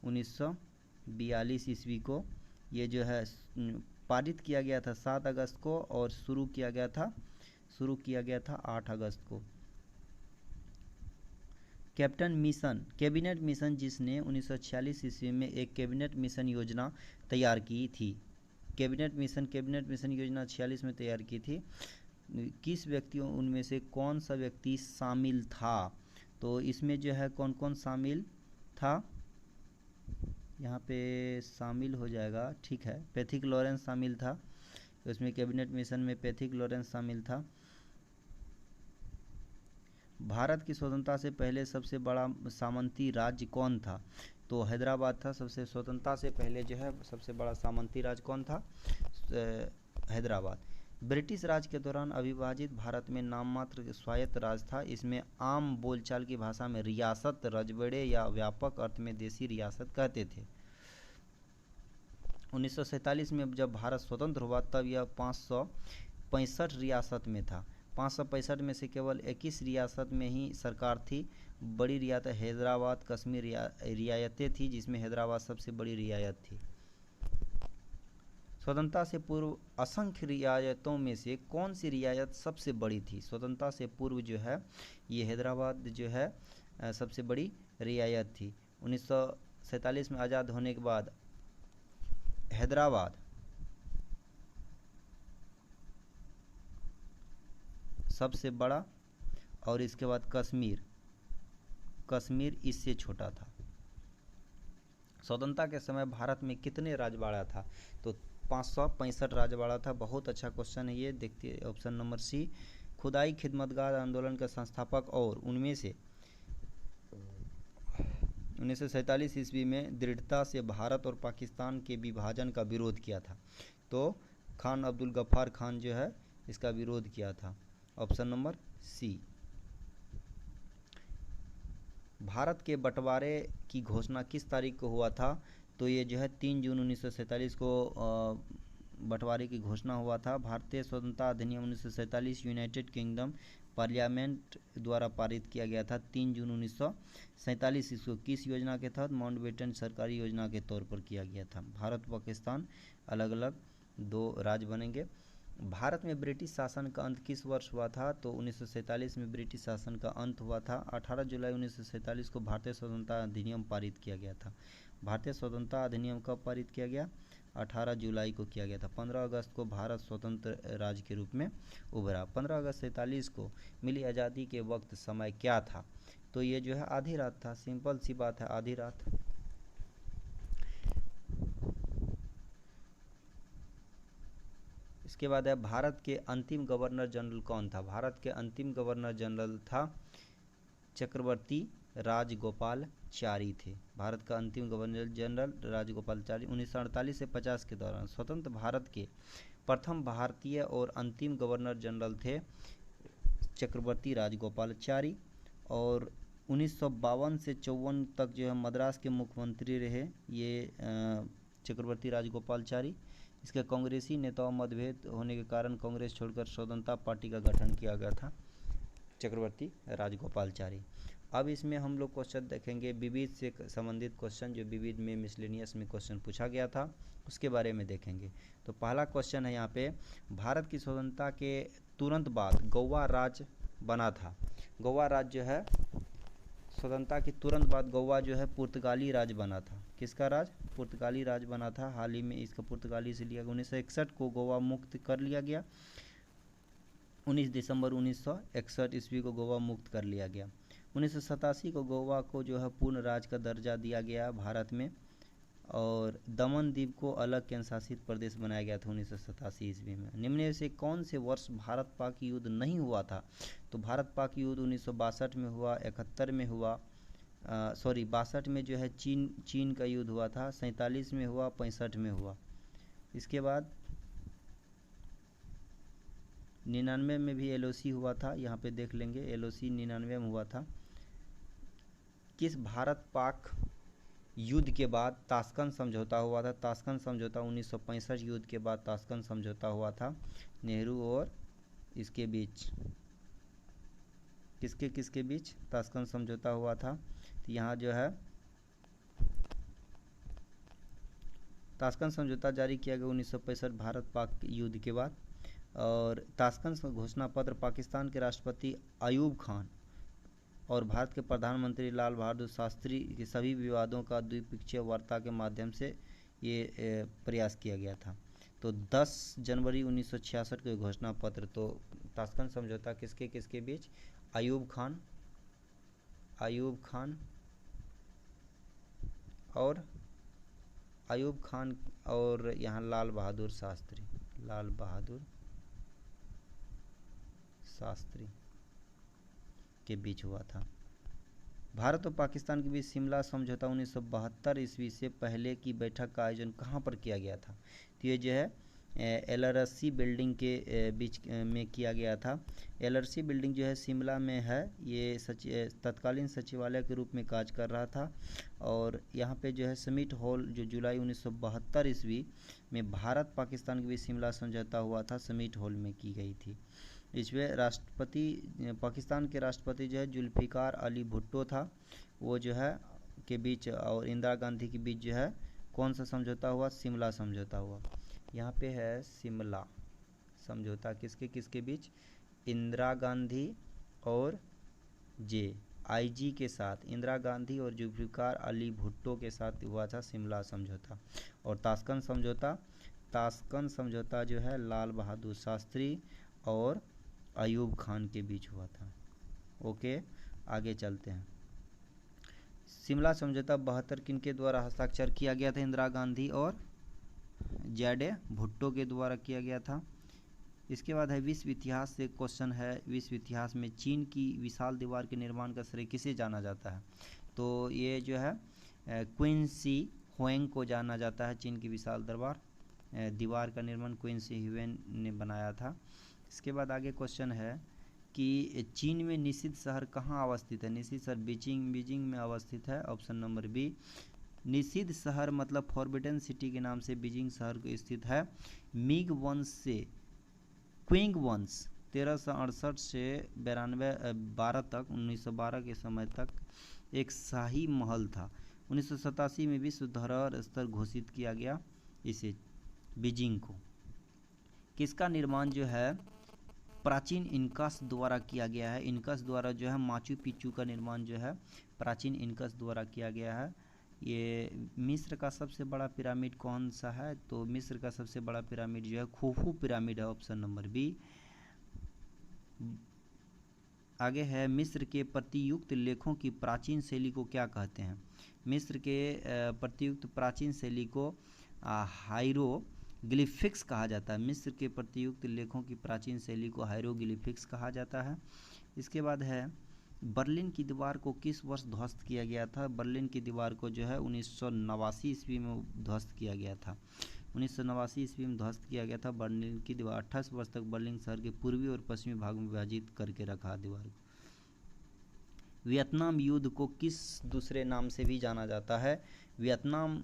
Speaker 1: 1942 ईस्वी को ये जो है पारित किया गया था 7 अगस्त को और शुरू किया गया था 8 अगस्त को। कैबिनेट मिशन जिसने 1946 ईस्वी में एक कैबिनेट मिशन योजना तैयार की थी। कैबिनेट मिशन योजना 46 में तैयार की थी। किस व्यक्तियों उनमें से कौन सा व्यक्ति शामिल था? तो इसमें जो है कौन कौन शामिल था? यहाँ पे शामिल हो जाएगा, ठीक है। पैथिक लॉरेंस शामिल था, तो इसमें कैबिनेट मिशन में पैथिक लॉरेंस शामिल था। भारत की स्वतंत्रता से पहले सबसे बड़ा सामंती राज्य कौन था? तो हैदराबाद था। सबसे स्वतंत्रता से पहले जो है सबसे बड़ा सामंती राज्य कौन था? हैदराबाद। ब्रिटिश राज के दौरान अविभाजित भारत में नाममात्र स्वायत्त राज था। इसमें आम बोलचाल की भाषा में रियासत, रजबड़े या व्यापक अर्थ में देसी रियासत कहते थे। 1947 में जब भारत स्वतंत्र हुआ तब यह 565 रियासत में था। 565 में से केवल 21 रियासत में ही सरकार थी। बड़ी रियासत हैदराबाद कश्मीर रियायतें थी, जिसमें हैदराबाद सबसे बड़ी रियायत थी। स्वतंत्रता से पूर्व असंख्य रियायतों में से कौन सी रियायत सबसे बड़ी थी? स्वतंत्रता से पूर्व जो है ये हैदराबाद जो है सबसे बड़ी रियायत थी। 1947 में आज़ाद होने के बाद हैदराबाद सबसे बड़ा और इसके बाद कश्मीर इससे छोटा था। स्वतंत्रता के समय भारत में कितने राजवाड़ा था? तो 565 राजवाड़ा था। बहुत अच्छा क्वेश्चन है ये, देखते ऑप्शन नंबर सी। खुदाई खिदमतगार आंदोलन के संस्थापक और उनमें से 1947 ईस्वी में दृढ़ता से भारत और पाकिस्तान के विभाजन का विरोध किया था, तो खान अब्दुल गफ्फार खान जो है इसका विरोध किया था। Option number C. भारत के बंटवारे की घोषणा किस तारीख को हुआ था? तो ये जो है 3 जून 1947 को बंटवारे की घोषणा हुआ था। भारतीय स्वतंत्रता अधिनियम 1947 यूनाइटेड किंगडम पार्लियामेंट द्वारा पारित किया गया था 3 जून 1947। इसको किस योजना के तहत? माउंटबेटन सरकारी योजना के तौर पर किया गया था। भारत पाकिस्तान अलग अलग 2 राज्य बनेंगे। भारत में ब्रिटिश शासन का अंत किस वर्ष हुआ था? तो 1947 में ब्रिटिश शासन का अंत हुआ था। 18 जुलाई 1947 को भारतीय स्वतंत्रता अधिनियम पारित किया गया था। भारतीय स्वतंत्रता अधिनियम कब पारित किया गया? 18 जुलाई को किया गया था। 15 अगस्त को भारत स्वतंत्र राज्य के रूप में उभरा। 15 अगस्त 47 को मिली आज़ादी के वक्त समय क्या था? तो ये जो है आधी रात था। सिंपल सी बात है, आधी रात। इसके बाद है भारत के अंतिम गवर्नर जनरल कौन था? भारत के अंतिम गवर्नर जनरल था चक्रवर्ती राजगोपालचारी थे। भारत का अंतिम गवर्नर जनरल राजगोपालचारी 1948 से 50 के दौरान स्वतंत्र भारत के प्रथम भारतीय और अंतिम गवर्नर जनरल थे चक्रवर्ती राजगोपालचारी। और 1952 से 54 तक जो है मद्रास के मुख्यमंत्री रहे ये चक्रवर्ती राजगोपालचारी। इसके कांग्रेसी नेताओं मतभेद होने के कारण कांग्रेस छोड़कर स्वतंत्रता पार्टी का गठन किया गया था चक्रवर्ती राजगोपालचारी। अब इसमें हम लोग क्वेश्चन देखेंगे विविध से संबंधित क्वेश्चन, जो विविध में मिसलेनियस में क्वेश्चन पूछा गया था उसके बारे में देखेंगे। तो पहला क्वेश्चन है यहाँ पे, भारत की स्वतंत्रता के तुरंत बाद गोवा राज्य बना था। गोवा राज्य जो है स्वतंत्रता के तुरंत बाद गोवा जो है पुर्तगाली राज्य बना था। किसका राज? पुर्तगाली राज्य बना था। हाल ही में इसका पुर्तगाली से लिया गया। 1961 को गोवा मुक्त कर लिया गया। 19 दिसंबर 1961 ईस्वी को गोवा मुक्त कर लिया गया। 1987 को गोवा को जो है पूर्ण राज्य का दर्जा दिया गया भारत में। और दमन द्वीप को अलग केंद्र शासित प्रदेश बनाया गया था 1987 ईस्वी में। निम्न में से कौन से वर्ष भारत पाक युद्ध नहीं हुआ था? तो भारत पाक युद्ध 1962 में हुआ, 71 में हुआ, 62 में जो है चीन का युद्ध हुआ था, 47 में हुआ, 65 में हुआ। इसके बाद 99 में भी LOC हुआ था, यहाँ पे देख लेंगे LOC 99 में हुआ था। किस भारत पाक युद्ध के बाद ताशकंद समझौता हुआ था? ताशकंद समझौता 1965 युद्ध के बाद ताशकंद समझौता हुआ था नेहरू और इसके बीच। किसके बीच ताशकंद समझौता हुआ था? तो यहाँ जो है ताशकंद समझौता जारी किया गया 1965 भारत पाक युद्ध के बाद। और ताशकंद घोषणा पत्र पाकिस्तान के राष्ट्रपति अयूब खान और भारत के प्रधानमंत्री लाल बहादुर शास्त्री के सभी विवादों का द्विपक्षीय वार्ता के माध्यम से ये प्रयास किया गया था। तो 10 जनवरी 1966 के घोषणा पत्र। तो ताशकंद समझौता किसके बीच? अयूब खान और यहाँ लाल बहादुर शास्त्री के बीच हुआ था। भारत और पाकिस्तान के बीच शिमला समझौता 1972 ईस्वी से पहले की बैठक का आयोजन कहाँ पर किया गया था? तो ये जो है LRC बिल्डिंग के बीच में किया गया था। LRC बिल्डिंग जो है शिमला में है। ये तत्कालीन सचिवालय के रूप में कार्य कर रहा था। और यहाँ पे जो है समिट हॉल जो जुलाई 1972 ईस्वी में भारत पाकिस्तान के बीच शिमला समझौता हुआ था, समिट हॉल में की गई थी। इसमें पाकिस्तान के राष्ट्रपति जो है जुल्फ़िकार अली भुट्टो था, वो जो है के बीच और इंदिरा गांधी के बीच जो है कौन सा समझौता हुआ? शिमला समझौता हुआ। यहाँ पे है शिमला समझौता किसके बीच? इंदिरा गांधी और IG के साथ, इंदिरा गांधी और जुल्फ़िकार अली भुट्टो के साथ हुआ था शिमला समझौता। और ताशकंद समझौता जो है लाल बहादुर शास्त्री और अयूब खान के बीच हुआ था। ओके, आगे चलते हैं। शिमला समझौता 72 किनके द्वारा हस्ताक्षर किया गया था? इंदिरा गांधी और JA भुट्टो के द्वारा किया गया था। इसके बाद है विश्व इतिहास से क्वेश्चन है। विश्व इतिहास में चीन की विशाल दीवार के निर्माण का श्रेय किसे जाना जाता है? तो ये जो है क्वीन शी हुएंग को जाना जाता है। चीन की विशाल दीवार का निर्माण क्वीन शी हुएंग ने बनाया था। इसके बाद आगे क्वेश्चन है कि चीन में निषिद्ध शहर कहाँ अवस्थित है? निषिद्ध शहर बीजिंग में अवस्थित है। Option number B. निषिद्ध शहर मतलब फॉरबिडन सिटी के नाम से बीजिंग शहर को स्थित है। मिंग वंश से क्विंग वंश 1368 से 12 तक 1912 के समय तक एक शाही महल था। 1987 में विश्व धरोहर स्थल घोषित किया गया इसे बीजिंग को। किसका निर्माण जो है प्राचीन इनकास द्वारा किया गया है? इनकास द्वारा जो है माचू पिच्चू का निर्माण जो है प्राचीन इनकास द्वारा किया गया है। ये मिस्र का सबसे बड़ा पिरामिड कौन सा है? तो मिस्र का सबसे बड़ा पिरामिड जो है खुफू पिरामिड है। Option number B. आगे है मिस्र के प्रतियुक्त लेखों की प्राचीन शैली को क्या कहते हैं? मिस्र के प्रतियुक्त प्राचीन शैली को हायरोग्लिफिक्स कहा जाता है। मिस्र के प्रतियुक्त लेखों की प्राचीन शैली को हायरोग्लिफिक्स कहा जाता है। इसके बाद है बर्लिन की दीवार को किस वर्ष ध्वस्त किया गया था? बर्लिन की दीवार को जो है 1989 ईस्वी में ध्वस्त किया गया था। 1989 ईस्वी में ध्वस्त किया गया था बर्लिन की दीवार। 28 वर्ष तक बर्लिन शहर के पूर्वी और पश्चिमी भाग में विभाजित करके रखा दीवार को। वियतनाम युद्ध को किस दूसरे नाम से भी जाना जाता है? वियतनाम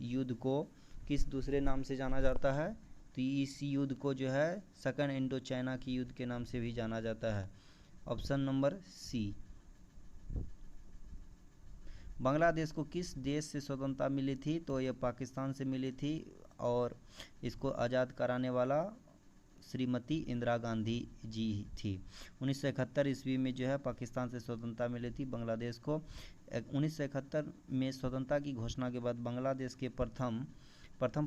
Speaker 1: युद्ध को किस दूसरे नाम से जाना जाता है? तो इस युद्ध को जो है सेकंड इंडो चाइना की युद्ध के नाम से भी जाना जाता है। Option number C. बांग्लादेश को किस देश से स्वतंत्रता मिली थी? तो यह पाकिस्तान से मिली थी और इसको आज़ाद कराने वाला श्रीमती इंदिरा गांधी जी थी। 1971 ईस्वी में जो है पाकिस्तान से स्वतंत्रता मिली थी बांग्लादेश को। 1971 में स्वतंत्रता की घोषणा के बाद बांग्लादेश के प्रथम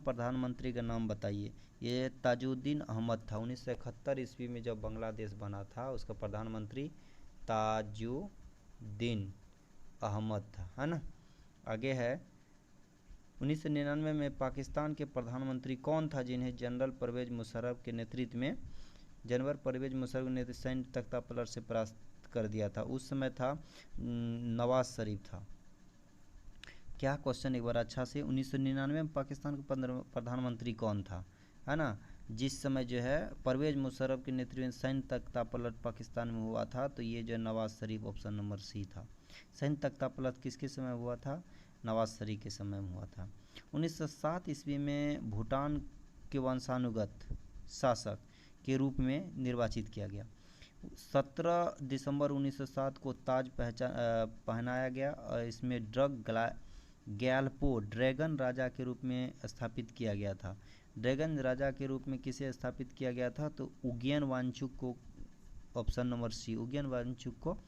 Speaker 1: प्रधानमंत्री का नाम बताइए। ये ताजुद्दीन अहमद था। 1971 ईस्वी में जब बांग्लादेश बना था उसका प्रधानमंत्री ताजुद्दीन अहमद था, है ना। आगे है 1999 में पाकिस्तान के प्रधानमंत्री कौन था जिन्हें जनरल परवेज मुशर्रफ के नेतृत्व में सैन्य तख्तापलट से परास्त कर दिया था? उस समय था नवाज शरीफ था। क्या क्वेश्चन एक बार अच्छा से। 1999 में पाकिस्तान का प्रधानमंत्री कौन था, है ना, जिस समय जो है परवेज मुशर्रफ के नेतृत्व में सैन्य तख्तापलट पाकिस्तान में हुआ था? तो ये जो Nawaz Sharif, option number C था। सैन्य तख्तापलट किसके समय हुआ था? नवाज शरीफ के समय में हुआ था। 1907 ईस्वी में भूटान के वंशानुगत शासक के रूप में निर्वाचित किया गया। 17 दिसंबर 1907 को ताज पहनाया गया और इसमें ग्यालपो ड्रैगन राजा के रूप में स्थापित किया गया था। ड्रैगन राजा के रूप में किसे स्थापित किया गया था? तो उग्यन वांगचुक को। ऑप्शन नंबर सी, उग्यन वांगचुक को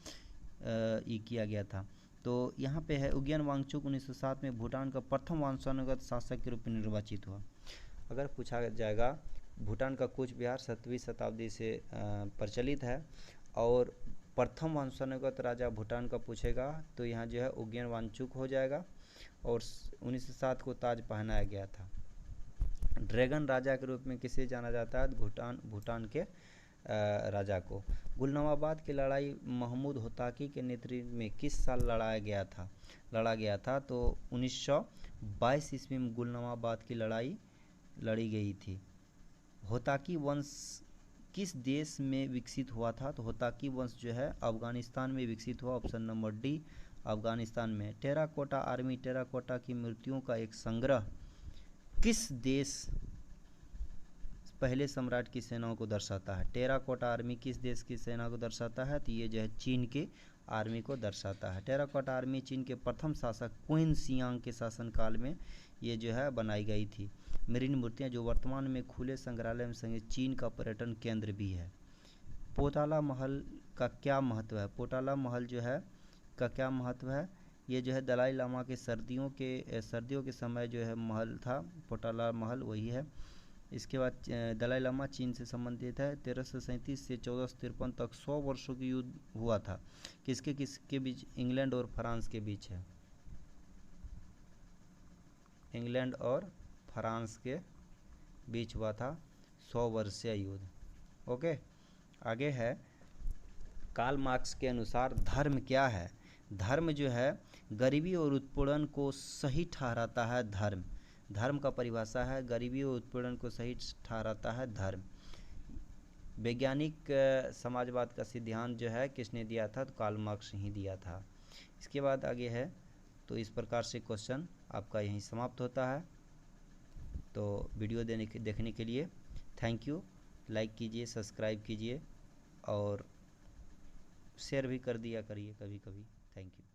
Speaker 1: ये किया गया था। तो यहाँ पे है उग्यन वांगचुक 1907 में भूटान का प्रथम वंशानुगत शासक के रूप में निर्वाचित हुआ। अगर पूछा जाएगा भूटान का कूच बिहार 7वीं शताब्दी से प्रचलित है और प्रथम वंशानुगत राजा भूटान का पूछेगा तो यहाँ जो है उग्यन वांगचुक हो जाएगा और 1907 को ताज पहनाया गया था। ड्रैगन राजा के रूप में किसे जाना जाता है? भूटान के राजा को। गुलनाबाद की लड़ाई महमूद होताकी के नेतृत्व में किस साल लड़ा गया था? तो 1922 ईस्वी में गुलनाबाद की लड़ाई लड़ी गई थी। होताकी वंश किस देश में विकसित हुआ था? तो होताकी वंश जो है अफगानिस्तान में विकसित हुआ। ऑप्शन नंबर डी, अफगानिस्तान में। टेराकोटा आर्मी, टेराकोटा की मूर्तियों का एक संग्रह किस देश पहले सम्राट की सेनाओं को दर्शाता है? टेराकोटा आर्मी किस देश की सेना को दर्शाता है? तो ये जो है चीन के आर्मी को दर्शाता है। टेराकोटा आर्मी चीन के प्रथम शासक क्वीन शियांग के शासनकाल में ये जो है बनाई गई थी। मरीन मूर्तियाँ जो वर्तमान में खुले संग्रहालय में संगे चीन का पर्यटन केंद्र भी है। पोटाला महल का क्या महत्व है? पोटाला महल जो है का क्या महत्व है? ये जो है दलाई लामा के सर्दियों के समय जो है महल था, पोटाला महल वही है। इसके बाद दलाई लामा चीन से संबंधित है। 1337 से 1453 तक 100 वर्षों की युद्ध हुआ था। किसके बीच? इंग्लैंड और फ्रांस के बीच है। इंग्लैंड और फ्रांस के बीच हुआ था 100 वर्षीय युद्ध। ओके, आगे है कार्ल मार्क्स के अनुसार धर्म क्या है? धर्म जो है गरीबी और उत्पीड़न को सही ठहराता है। धर्म का परिभाषा है गरीबी और उत्पीड़न को सही ठहराता है धर्म। वैज्ञानिक समाजवाद का सिद्धांत जो है किसने दिया था, तो कार्ल मार्क्स ही दिया था। इसके बाद आगे है, तो इस प्रकार से क्वेश्चन आपका यहीं समाप्त होता है। तो वीडियो देखने के लिए थैंक यू। लाइक कीजिए, सब्सक्राइब कीजिए और शेयर भी कर दिया करिए कभी कभी। Thank you.